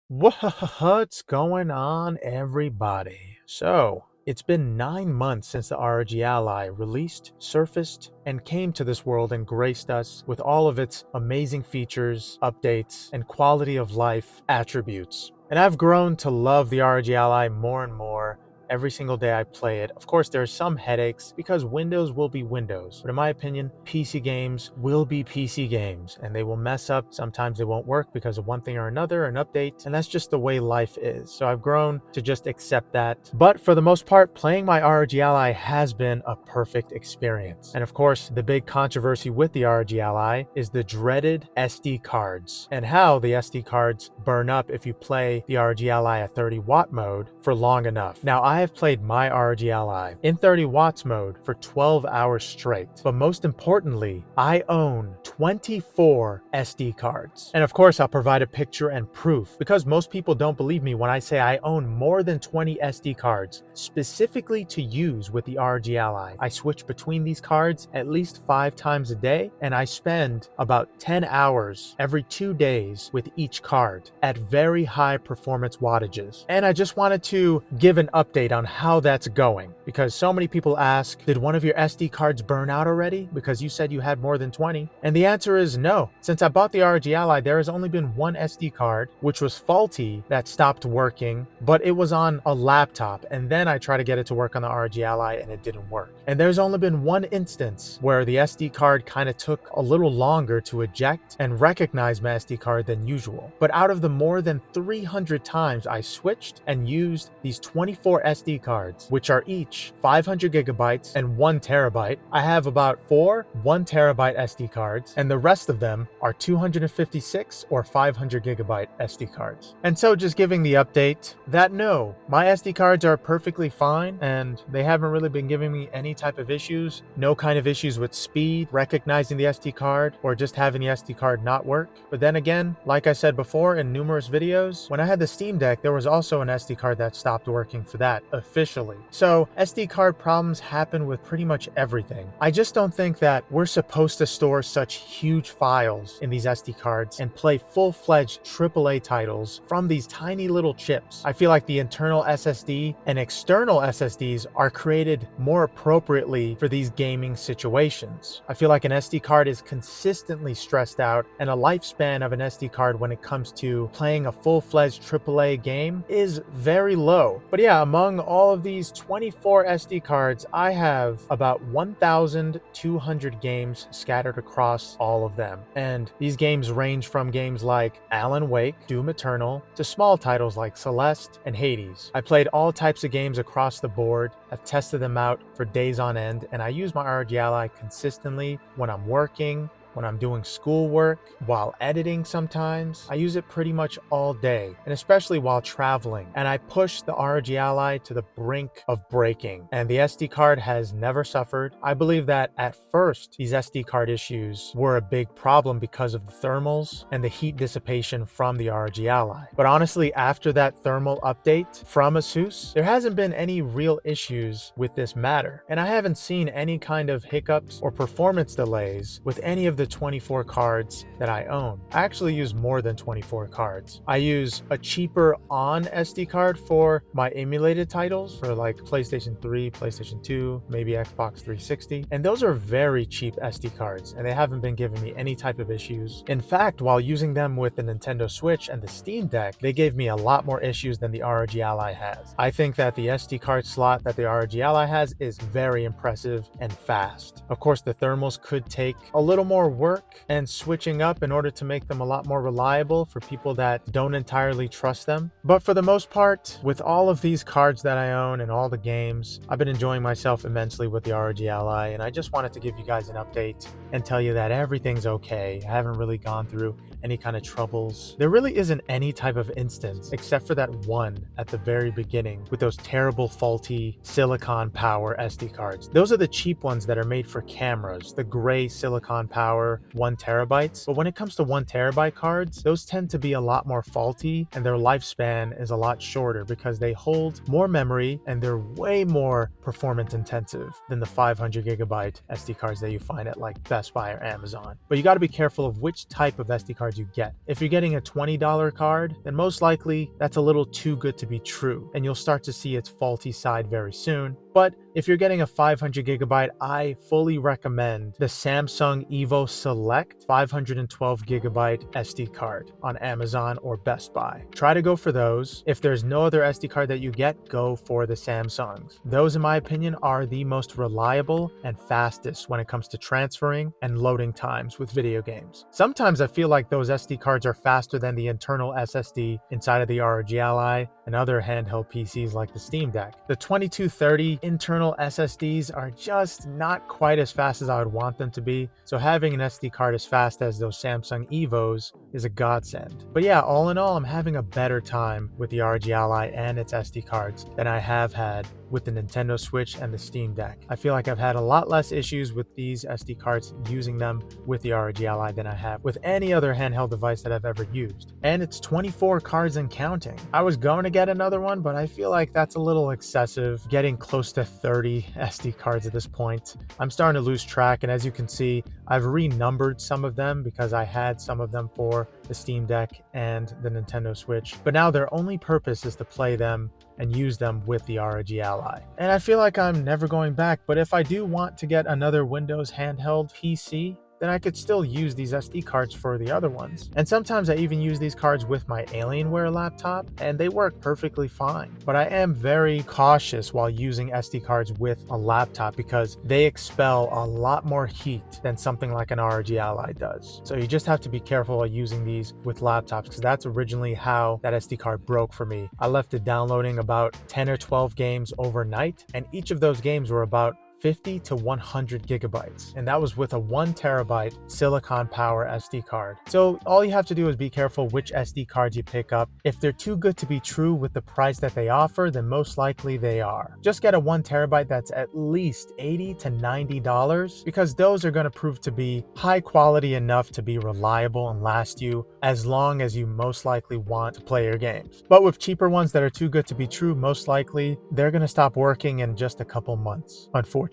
What's going on, everybody? So, it's been 9 months since the ROG Ally released, surfaced, and came to this world and graced us with all of its amazing features, updates, and quality of life attributes. And I've grown to love the ROG Ally more and more every single day I play it. Of course, there are some headaches because Windows will be Windows. But in my opinion, PC games will be PC games and they will mess up. Sometimes they won't work because of one thing or another, an update. And that's just the way life is. So I've grown to just accept that. But for the most part, playing my ROG Ally has been a perfect experience. And of course, the big controversy with the ROG Ally is the dreaded SD cards and how the SD cards burn up if you play the ROG Ally at 30-watt mode for long enough. Now, I have played my ROG Ally in 30 watts mode for 12 hours straight, but most importantly, I own 24 SD cards. And of course, I'll provide a picture and proof because most people don't believe me when I say I own more than 20 SD cards specifically to use with the ROG Ally. I switch between these cards at least 5 times a day, and I spend about 10 hours every 2 days with each card at very high performance wattages. And I just wanted to give an update on how that's going because so many people ask, did one of your SD cards burn out already because you said you had more than 20? And the answer is no. Since I bought the ROG Ally, there has only been one SD card which was faulty that stopped working, but it was on a laptop, and then I tried to get it to work on the ROG Ally and it didn't work. And there's only been one instance where the SD card kind of took a little longer to eject and recognize my SD card than usual. But out of the more than 300 times I switched and used these 24 SD cards, which are each 500 gigabytes and 1 terabyte, I have about 4 1 terabyte SD cards, and the rest of them are 256 or 500 gigabyte SD cards. And so just giving the update that no, my SD cards are perfectly fine and they haven't really been giving me any type of issues. No kind of issues with speed, recognizing the SD card, or just having the SD card not work. But then again, like I said before in numerous videos, when I had the Steam Deck, there was also an SD card that stopped working for that officially. So SD card problems happen with pretty much everything. I just don't think that we're supposed to store such huge files in these SD cards and play full-fledged AAA titles from these tiny little chips. I feel like the internal SSD and external SSDs are created more appropriately for these gaming situations. I feel like an SD card is consistently stressed out, and a lifespan of an SD card when it comes to playing a full-fledged AAA game is very low. But yeah, among all of these 24 SD cards, I have about 1,200 games scattered across all of them. And these games range from games like Alan Wake, Doom Eternal, to small titles like Celeste and Hades. I played all types of games across the board. I've tested them out for days on end, and I use my ROG Ally consistently when I'm working, when I'm doing schoolwork, while editing sometimes. I use it pretty much all day, and especially while traveling. And I push the ROG Ally to the brink of breaking, and the SD card has never suffered. I believe that at first, these SD card issues were a big problem because of the thermals and the heat dissipation from the ROG Ally. But honestly, after that thermal update from ASUS, there hasn't been any real issues with this matter. And I haven't seen any kind of hiccups or performance delays with any of the 24 cards that I own. I actually use more than 24 cards. I use a cheaper on SD card for my emulated titles for like PlayStation 3, PlayStation 2, maybe Xbox 360. And those are very cheap SD cards, and they haven't been giving me any type of issues. In fact, while using them with the Nintendo Switch and the Steam Deck, they gave me a lot more issues than the ROG Ally has. I think that the SD card slot that the ROG Ally has is very impressive and fast. Of course, the thermals could take a little more work and switching up in order to make them a lot more reliable for people that don't entirely trust them. But for the most part, with all of these cards that I own and all the games, I've been enjoying myself immensely with the ROG Ally, and I just wanted to give you guys an update and tell you that everything's okay. I haven't really gone through any kind of troubles. There really isn't any type of instance except for that one at the very beginning with those terrible faulty silicon power SD cards. Those are the cheap ones that are made for cameras, the gray silicon power 1 terabytes. But when it comes to 1 terabyte cards, those tend to be a lot more faulty and their lifespan is a lot shorter because they hold more memory and they're way more performance intensive than the 500 gigabyte SD cards that you find at like Best Buy or Amazon. But you got to be careful of which type of SD cards cards you get. If you're getting a $20 card, then most likely that's a little too good to be true, and you'll start to see its faulty side very soon. But if you're getting a 500GB, I fully recommend the Samsung Evo Select 512GB SD card on Amazon or Best Buy. Try to go for those. If there's no other SD card that you get, go for the Samsungs. Those, in my opinion, are the most reliable and fastest when it comes to transferring and loading times with video games. Sometimes I feel like those SD cards are faster than the internal SSD inside of the ROG Ally and other handheld PCs like the Steam Deck. The 2230 internal SSDs are just not quite as fast as I would want them to be, so having an SD card as fast as those Samsung Evos is a godsend. But yeah, all in all, I'm having a better time with the ROG Ally and its SD cards than I have had with the Nintendo Switch and the Steam Deck. I feel like I've had a lot less issues with these SD cards using them with the ROG Ally than I have with any other handheld device that I've ever used. And it's 24 cards and counting. I was going to get another one, but I feel like that's a little excessive, getting close to 30 SD cards at this point. I'm starting to lose track, and as you can see, I've renumbered some of them because I had some of them for the Steam Deck and the Nintendo Switch, but now their only purpose is to play them and use them with the ROG Ally. And I feel like I'm never going back, but if I do want to get another Windows handheld PC, then I could still use these SD cards for the other ones. And sometimes I even use these cards with my Alienware laptop, and they work perfectly fine. But I am very cautious while using SD cards with a laptop because they expel a lot more heat than something like an ROG Ally does. So you just have to be careful while using these with laptops, because that's originally how that SD card broke for me. I left it downloading about 10 or 12 games overnight, and each of those games were about 50 to 100 gigabytes, and that was with a 1 terabyte silicon power SD card. So all you have to do is be careful which SD cards you pick up. If they're too good to be true with the price that they offer, then most likely they are. Just get a 1 terabyte that's at least $80 to $90, because those are going to prove to be high quality enough to be reliable and last you as long as you most likely want to play your games. But with cheaper ones that are too good to be true, most likely they're going to stop working in just a couple months, unfortunately.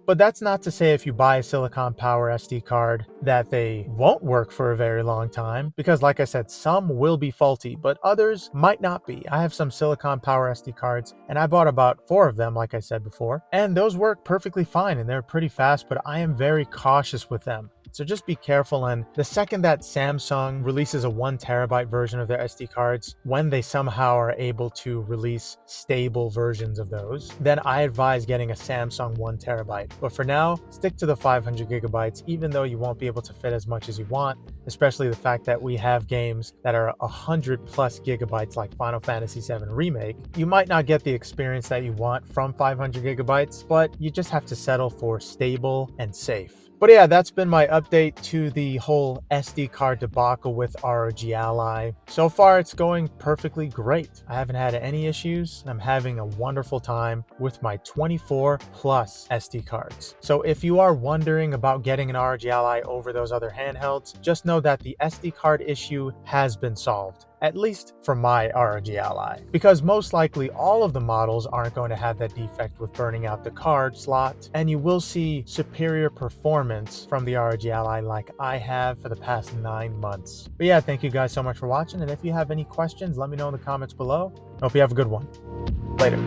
But that's not to say if you buy a silicon power SD card that they won't work for a very long time, because like I said, some will be faulty, but others might not be. I have some silicon power SD cards, and I bought about 4 of them, like I said before, and those work perfectly fine and they're pretty fast, but I am very cautious with them. So just be careful, and the second that Samsung releases a 1 terabyte version of their SD cards, when they somehow are able to release stable versions of those, then I advise getting a Samsung 1 terabyte. But for now, stick to the 500 gigabytes, even though you won't be able to fit as much as you want, especially the fact that we have games that are 100 plus gigabytes like Final Fantasy VII Remake. You might not get the experience that you want from 500 gigabytes, but you just have to settle for stable and safe. But yeah, that's been my update to the whole SD card debacle with ROG Ally. So far, it's going perfectly great. I haven't had any issues. I'm having a wonderful time with my 24 plus SD cards. So if you are wondering about getting an ROG Ally over those other handhelds, just know that the SD card issue has been solved, at least for my ROG Ally, because most likely all of the models aren't going to have that defect with burning out the card slot, and you will see superior performance from the ROG Ally like I have for the past 9 months. But yeah, thank you guys so much for watching, and if you have any questions, let me know in the comments below. Hope you have a good one. Later.